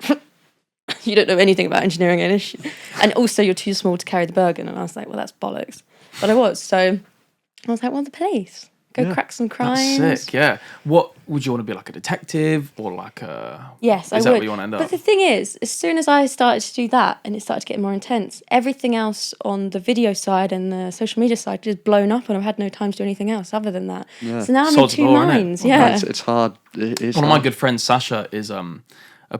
"You don't know anything about engineering, Alish, and also you're too small to carry the Bergen." And I was like, "Well, that's bollocks," but I was. So I was like, "Well, the police, go crack some crimes." That's sick. Yeah. What would you want to be, like a detective or like a? Yes, I Is would. that where you want to end up? But the thing is, as soon as I started to do that and it started to get more intense, everything else on the video side and the social media side just blown up, and I've had no time to do anything else other than that. Yeah. So now I'm in Sod's two law, innit? minds. Well, Yeah. It's hard. It is One of my hard. good friends, Sasha, is a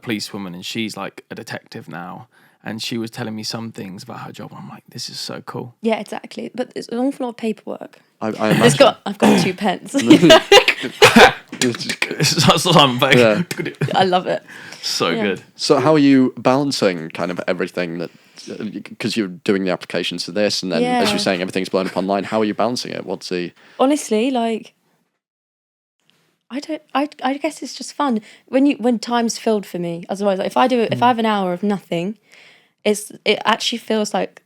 policewoman, and she's like a detective now. And she was telling me some things about her job. And I'm like, this is so cool. Yeah, exactly. But it's an awful lot of paperwork. I imagine. I've got 2 pence. That's what I'm like. Yeah. I love it. So Yeah. good. So how are you balancing kind of everything that, because you're doing the applications to this, and then as Yeah. you're saying, everything's blown up online. How are you balancing it? What's the? Honestly, like, I guess it's just fun when time's filled for me. Otherwise, like, if I have an hour of nothing, it actually feels like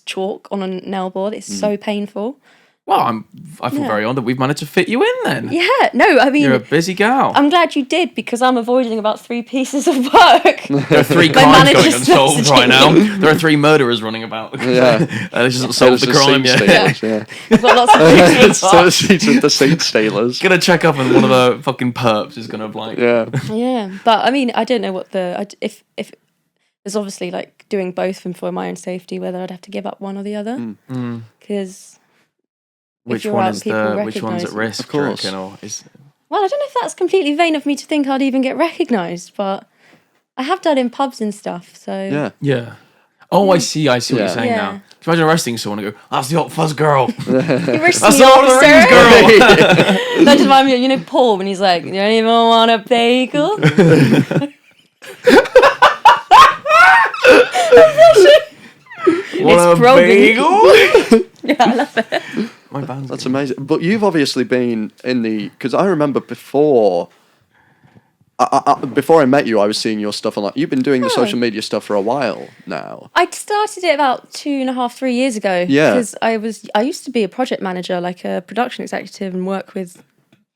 chalk on a nail board. It's so painful. Well, I feel very honoured that we've managed to fit you in then. Yeah, no, I mean, You're a busy gal. I'm glad you did, because I'm avoiding about 3 pieces of work. There are 3 My crimes going manager's unsolved right messaging now. There are 3 murderers running about. Yeah. They just solved the crime yet. Yeah. I've got lots of things. So she's with the scene stealers. Gonna check up and one of the fucking perps is gonna like. Yeah. Yeah, but I mean, I don't know what if there's obviously like doing both of them for my own safety, whether I'd have to give up one or the other, because Which you're one out, is people which one's at recognise you. risk? Of course. do you reckon, or is well, I don't know if that's completely vain of me to think I'd even get recognised, but I have done in pubs and stuff, so yeah. Oh, I see what you're saying Yeah. now. Imagine arresting someone and go, "That's the Hot Fuzz girl." That's That's the Lord of the Rings girl. That just reminds me of, Paul when he's like, "You don't even want a bagel." What It's a Brogan. bagel. Yeah, I love it. My band's That's good. amazing. But you've obviously been in the, because I remember before I met you, I was seeing your stuff online. You've been doing the social media stuff for a while now. I started it about 2.5, 3 years ago. Yeah. Because I used to be a project manager, like a production executive, and work with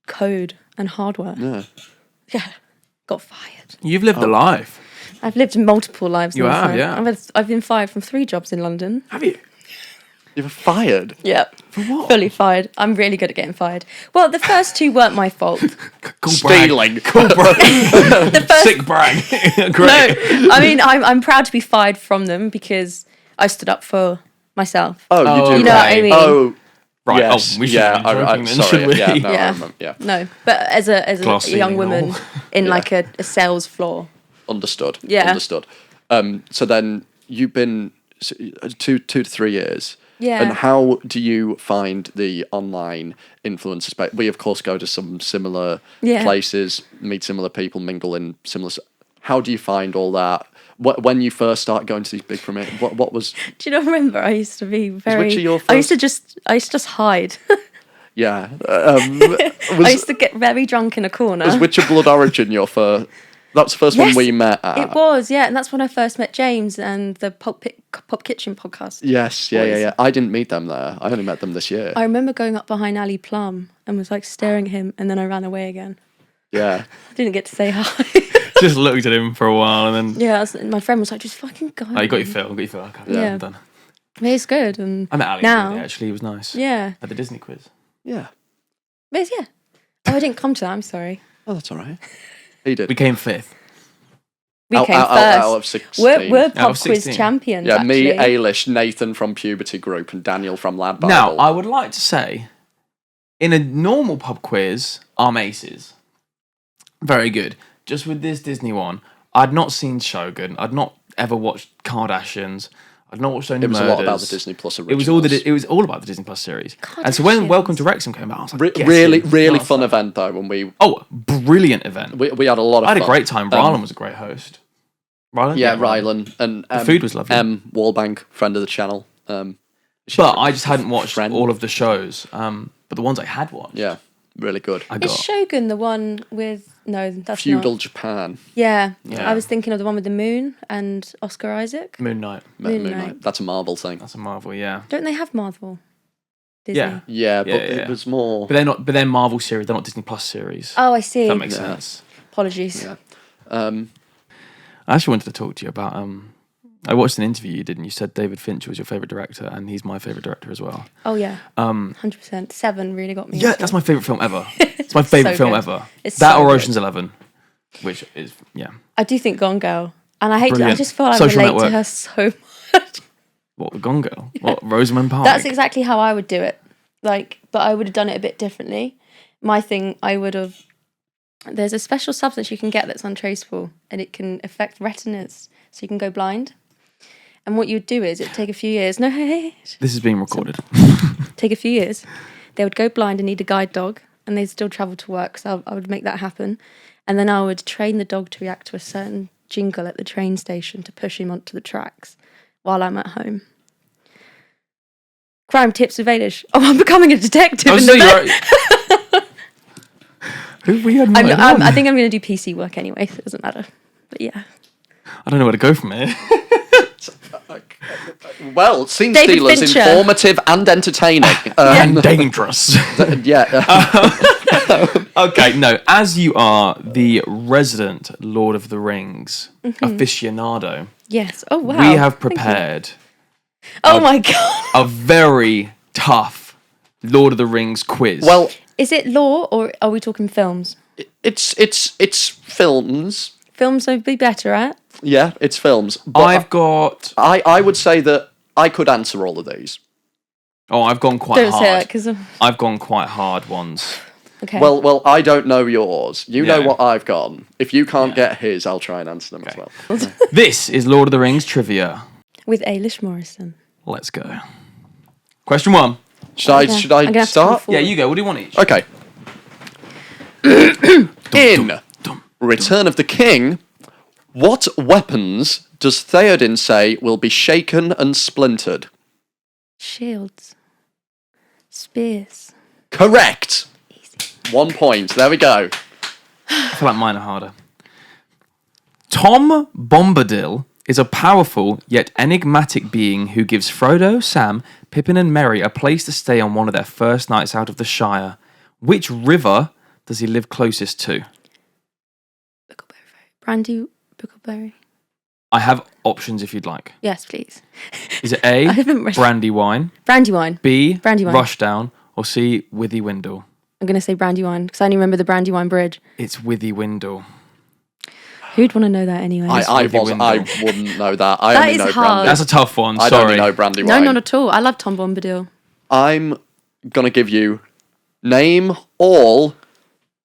code and hardware. Yeah. Yeah. Got fired. You've lived a life. I've lived multiple lives. You in have, life. yeah. I've been fired from 3 jobs in London. Have you? You were fired. Yeah. For what? Fully fired. I'm really good at getting fired. Well, the first 2 weren't my fault. Cool brag. Stealing. Cool brag. The first Sick brag. Great. No, I mean, I'm proud to be fired from them because I stood up for myself. Oh, you do. You know what I mean? Oh, Right. yes. Oh, we should yeah. be joking I'm then, sorry. shouldn't we? Yeah. No, I Yeah. remember. Yeah. No, but as a Glass young ceiling woman and all. in like a sales floor. Understood. Yeah. Understood. So then you've been 2 to 3 years. Yeah. And how do you find the online influencer space? We, of course, go to some similar Yeah. places, meet similar people, mingle in similar. How do you find all that? When you first start going to these big premieres, what was? Do you not remember? I used to be very. which of your I used to first- just hide. Yeah. I used to get very drunk in a corner. Was Witcher Blood Origin your first? That was the first one Yes, we met at. It was, yeah, and that's when I first met James and the Pop Kitchen podcast. Yes, yeah. I didn't meet them there. I only met them this year. I remember going up behind Ali Plum and was like staring at him, and then I ran away again. Yeah. I didn't get to say hi. Just looked at him for a while and then. Yeah, my friend was like, "Just fucking go." Oh, you got your fill. Okay, Yeah. I'm done. But it's good, and I met Ali now, actually. He was nice. yeah, At the Disney quiz. Yeah. but yeah. Oh, I didn't come to that. I'm sorry. Oh, that's all right. He did. We came 5th. We came out first. of 16. We're Out pub of quiz 16. champions. Yeah, me, actually. Ailish, Nathan from Puberty Group, and Daniel from Lad Bible. Now, I would like to say, in a normal pub quiz, I'm aces. Very good. Just with this Disney one, I'd not seen Shogun. I'd not ever watched Kardashians. I'd not watched Only It was Murders. a lot about the Disney Plus originals. It was all about the Disney Plus series. And so when Kardashians. Welcome to Wrexham came out, I was like, yes, really, yeah. really Nice. fun event though. When we Brilliant event. we had a lot of I had fun. a great time. Rylan was a great host. Rylan? Yeah, Rylan and The food was lovely. Wallbank, friend of the channel. But I just hadn't watched Friend. all of the shows. But the ones I had watched, Yeah, really good. I Is got. Shogun the one with no? That's Feudal not. Japan. Yeah. Yeah. I was thinking of the one with the moon and Oscar Isaac. Moon Knight. Moon Moon Knight. Knight. That's a Marvel thing. That's a Marvel, yeah. Don't they have Marvel? Disney? Yeah. Yeah, but Yeah, it yeah. was more. But they're not. But they're Marvel series. They're not Disney Plus series. Oh, I see. If that makes Yeah. sense. Apologies. Yeah. I actually wanted to talk to you about. I watched an interview you did, and you said David Fincher was your favorite director, and he's my favorite director as well. Oh yeah. 100%. Seven really got me. Yeah, into that's it. my favorite film ever. It's my favorite so film good. ever. It's That so or good. Ocean's 11, which is I do think Gone Girl, and I hate. To, I Brilliant. just feel I Social relate Network. to her so much. what the Gone Girl, what Rosamund Pike. That's exactly how I would do it. Like, but I would have done it a bit differently. My thing, I would have. There's a special substance you can get that's untraceable, and it can affect retinas, so you can go blind. And what you'd do is, it'd take a few years. No, hey. This is being recorded. Take a few years. They would go blind and need a guide dog, and they'd still travel to work. So I would make that happen, and then I would train the dog to react to a certain jingle at the train station to push him onto the tracks while I'm at home. Crime tips with Ailish. Oh, I'm becoming a detective. I in was the saying, bed. who we had? I think I'm going to do PC work anyway, so it doesn't matter. But yeah. I don't know where to go from here. Well, Scene David Stealers, Fincher. informative and entertaining. And dangerous. Yeah. Okay, no. As you are the resident Lord of the Rings aficionado, Yes. Oh wow. we have Thank you. prepared Oh my god. a very tough Lord of the Rings quiz. Well, Is it law or are we talking films? it's films. Films would be better at. Yeah, it's films. But I've got. I would say that I could answer all of these. Oh, I've gone quite Don't say that hard. because. I've gone quite hard ones. Okay. Well, I don't know yours. You know Yeah. what I've gone. If you can't get his, I'll try and answer them as well. This is Lord of the Rings trivia. with Ailish Morrison. Let's go. Question 1. Should I'm gonna I have to start? come forward. Yeah, you go. What do you want each? Okay. In Return of the King, what weapons does Theoden say will be shaken and splintered? Shields. Spears. Correct. 1 point. There we go. I feel like mine are harder. Tom Bombadil is a powerful yet enigmatic being who gives Frodo, Sam, Pippin and Merry a place to stay on one of their first nights out of the Shire. Which river does he live closest to? Brandy Buckleberry. I have options if you'd like. Yes, please. Is it A, I haven't read- Brandywine, Brandywine. B, Brandywine. Rushdown, or C, Withywindle? I'm going to say Brandywine because I only remember the Brandywine Bridge. It's Withywindle. Who'd want to know that anyway? I Withywindle. wouldn't know that. I That only is know hard. Brandy. That's a tough one, I sorry. only know Brandywine. No, not at all. I love Tom Bombadil. I'm gonna give you name all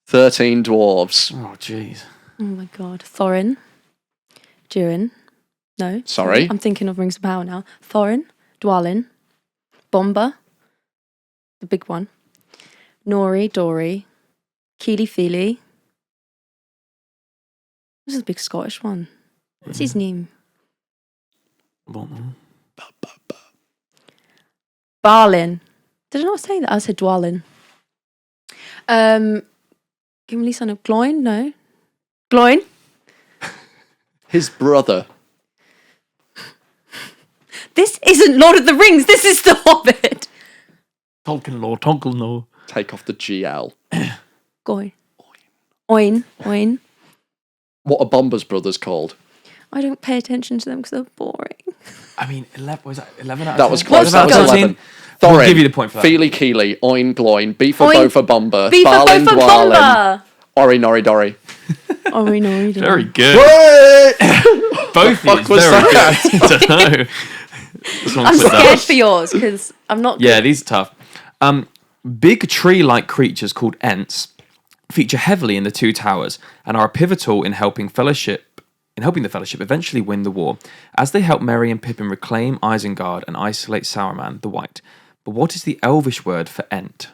13 dwarves. Oh, jeez. Oh my god. Thorin. Durin. No. Sorry. I'm thinking of Rings of Power now. Thorin. Dwalin. Bomba. The big one. Nori. Dory. Keely Feely. This is a big Scottish one. What's his name? Barlin. Did I not say that? I said Dwalin. Give me some of Gloin? No. Gloin? His brother. This isn't Lord of the Rings. This is The Hobbit. Tolkien law, Tolkien law. Take off the GL. Goy. Oin. What are Bomber's brothers called? I don't pay attention to them because they're boring. I mean, 11, was that 11 out of 10? That was close. That was 11. We'll Thorin, give you the point for that. Feely Keely, Oin Gloin, B for Oin. Bo for Bomber, B for Barlin Bo for Dwalin, Bomber. Ori Nori Dory. Oin. Very good. What Both the fuck was very that? good. I don't know. I'm scared for yours because I'm not. Yeah, these are tough. Big tree-like creatures called Ents feature heavily in the Two Towers and are pivotal in helping the Fellowship eventually win the war, as they help Merry and Pippin reclaim Isengard and isolate Sauron the White. But what is the Elvish word for Ent?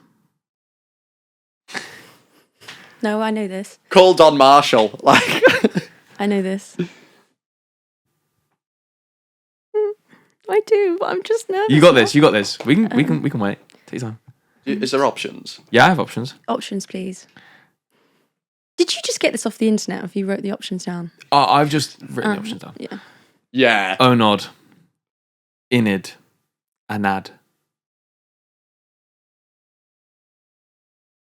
No, I know this. Call Don Marshall. Like, I know this. I do, but I'm just nervous. You got this. We can wait. Take your time. is there options? Yeah, I have options. Options, please. Did you just get this off the internet, or if you wrote the options down? I've just written the options down. Yeah. Yeah. Onod, Inid, Anad.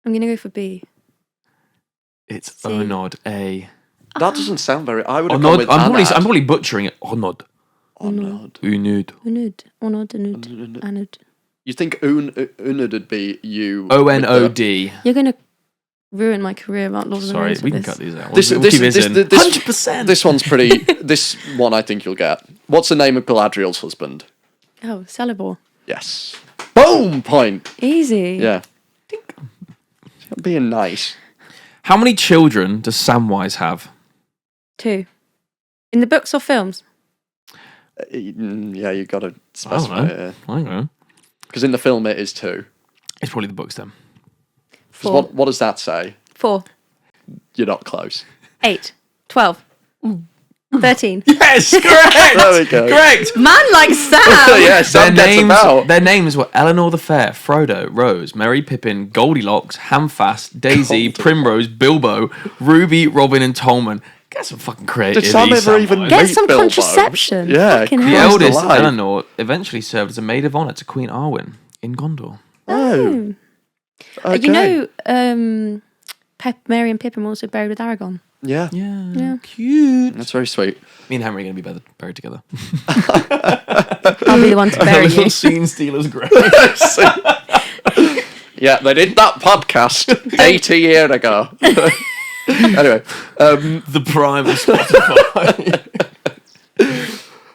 I'm gonna go for B. It's C. Onod, A. That doesn't sound very. I would have gone Onod. with I'm Anad. probably butchering it. Onod. Onod. Unud. Onud. You think Unod would be you? Onod. You're gonna ruin my career about Lord of the Sorry, Rings. we can with cut these out. This We'll keep this in. 100%. This one's pretty. This one I think you'll get. What's the name of Galadriel's husband? Oh, Celeborn. Yes. Boom! Point. Easy. Yeah. Being nice. How many children does Samwise have? 2. In the books or films? Yeah, you got to I don't specify know. it. I don't know. Because in the film it is 2. It's probably the books then. 4. What does that say? 4. You're not close. 8. 12. 13. Yes, correct. There we go. Correct. Man like Sam! Yeah, Sam gets about. Their names were Eleanor the Fair, Frodo, Rose, Merry Pippin, Goldilocks, Hamfast, Daisy, Primrose, Bilbo, Ruby, Robin, and Tolman. Get some fucking creativity. Did Sam ever even Get meet some Bilbo? contraception. Yeah. Fucking The hell. eldest, alive. Eleanor, eventually served as a maid of honour to Queen Arwen in Gondor. Oh. Okay. You know, Mary and Pippin were also buried with Aragon. Yeah. Yeah. Cute. That's very sweet. Me and Henry are going to be buried together. I'll be the one to bury you. scene stealer's grave. Yeah, they did that podcast 80 years ago. Anyway, The prime of Spotify.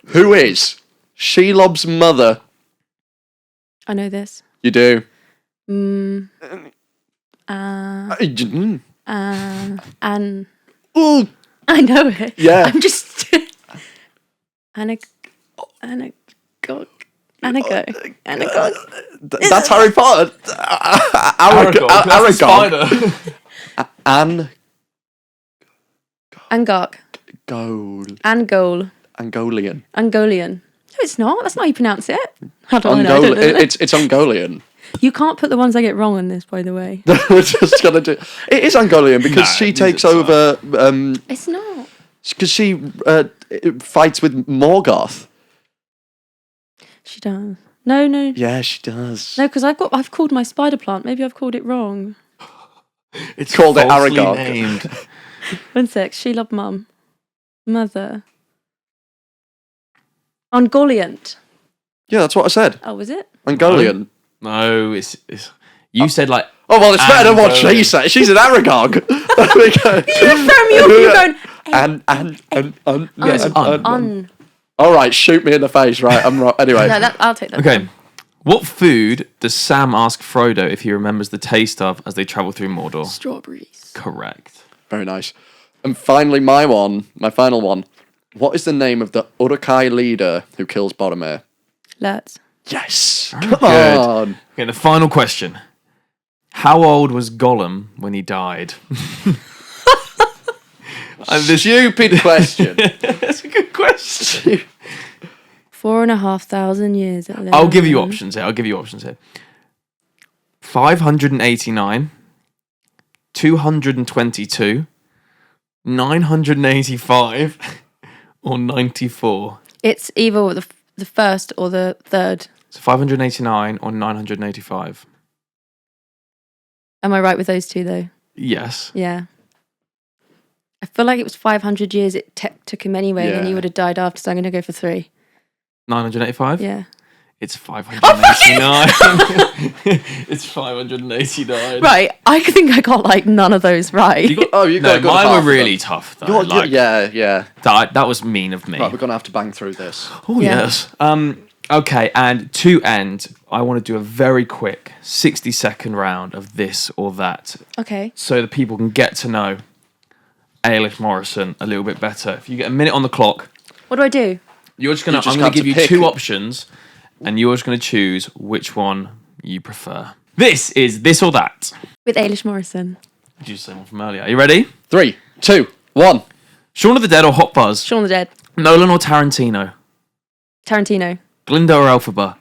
who is Shelob's mother? I know this. You do. And Ooh, I know it. Yeah. I'm just Anagog. that's Harry Potter. Aragog. Angok. Angolian. Angolian. No, it's not. That's not how you pronounce it. How do I know? I don't know. It's Ungolian. You can't put the ones I get wrong on this, by the way. We're just gonna do. It is Ungolian because she takes over. It's not. Because she fights with Morgoth. She does. No. Yeah, she does. No, because I've called my spider plant. Maybe I've called it wrong. It's called it falsely Aragog. named. 1 sec. She loved mum. Mother. Ungoliant. Yeah, that's what I said. Oh, was it? Ungolian. No, it's you said like. Oh well, it's better than what she Angolian. said. She's an Aragog. There we go. You're going. Yes, Un. All right, shoot me in the face. Right, I'm right. Anyway, No, I'll take that. Okay. What food does Sam ask Frodo if he remembers the taste of as they travel through Mordor? Strawberries. Correct. very nice. And finally, my final one. What is the name of the Uruk-hai leader who kills Boromir? Let's. Yes. Very Come good. on. Okay, the final question. How old was Gollum when he died? Stupid question. That's a good question. 4,500 years. I'll give you options here. 589, 222, 985, or 94? It's either the first or the third. So 589 or 985? Am I right with those two, though? Yes. Yeah. I feel like it was 500 years it took him anyway, and then he would have died after, so I'm going to go for 3. 985? Yeah. It's 589. It's 589. Right, I think I got like none of those right. You got a good mine half were of really them. tough, though. Yeah. That was mean of me. Right, we're going to have to bang through this. Oh, Yeah. yes. Okay, and to end, I want to do a very quick 60-second round of this or that, Okay. so that people can get to know Ailish Morrison a little bit better. If you get a minute on the clock, What do I do? I'm going just to have give to you pick. 2 options, and you're just going to choose which one you prefer. This is This or That. With Ailish Morrison. Did you say one from earlier? Are you ready? 3, 2, 1. Shaun of the Dead or Hot Buzz? Shaun of the Dead. Nolan or Tarantino? Tarantino. Glinda or Elphaba?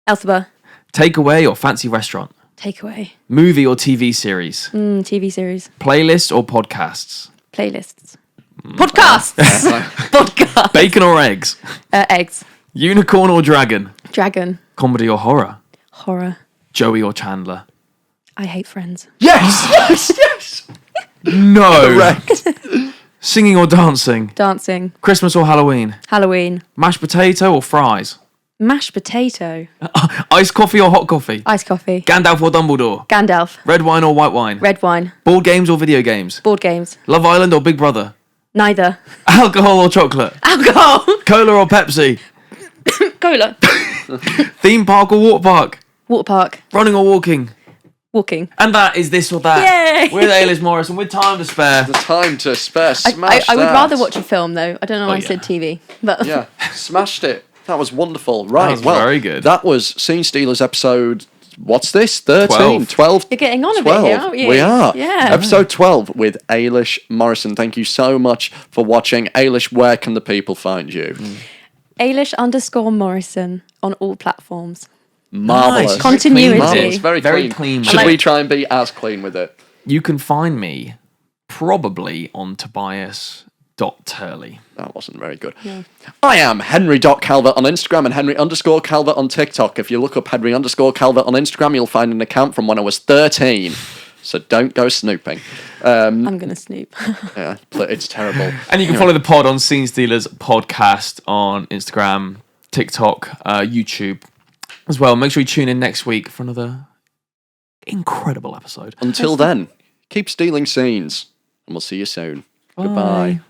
Elphaba. Takeaway or fancy restaurant? Takeaway. Movie or TV series? TV series. Playlist or podcasts? Playlists. Podcasts! Podcast. Bacon or eggs? Eggs. Unicorn or dragon? Dragon. Comedy or horror? Horror. Joey or Chandler? I hate Friends. Yes! No. Correct. Singing or dancing? Dancing. Christmas or Halloween? Halloween. Mashed potato or fries? Mashed potato. Iced coffee or hot coffee? Iced coffee. Gandalf or Dumbledore? Gandalf. Red wine or white wine? Red wine. Board games or video games? Board games. Love Island or Big Brother? Neither. Alcohol or chocolate? Alcohol. Cola or Pepsi? Cola. Theme park or water park? Water park. Running or walking? Walking. And that is This or That. Yay! With Ailish Morrison, with time to spare. The time to spare. I Smash would that. rather watch a film, though. I don't know why I yeah. said TV. But Yeah, smashed it. That was wonderful. Right, was well, very good. That was Scene Stealers episode. What's this? 13, 12. 12. You're getting on a 12. bit here, aren't you? We are. Yeah. Episode 12 with Ailish Morrison. Thank you so much for watching. Ailish, where can the people find you? Ailish_Morrison on all platforms. Marvellous. Nice. Continuity. Marvellous. Very Very clean. clean. Should we try and be as clean with it? You can find me probably on Tobias.Turley. That wasn't very good. I am Henry.Calvert on Instagram and Henry_Calvert on TikTok. If you look up Henry_Calvert on Instagram, you'll find an account from when I was 13. So don't go snooping. I'm going to snoop. Yeah, it's terrible. And you can follow the pod on Scene Stealers Podcast on Instagram, TikTok, YouTube as well. Make sure you tune in next week for another incredible episode. Until then, keep stealing scenes, and we'll see you soon. Goodbye.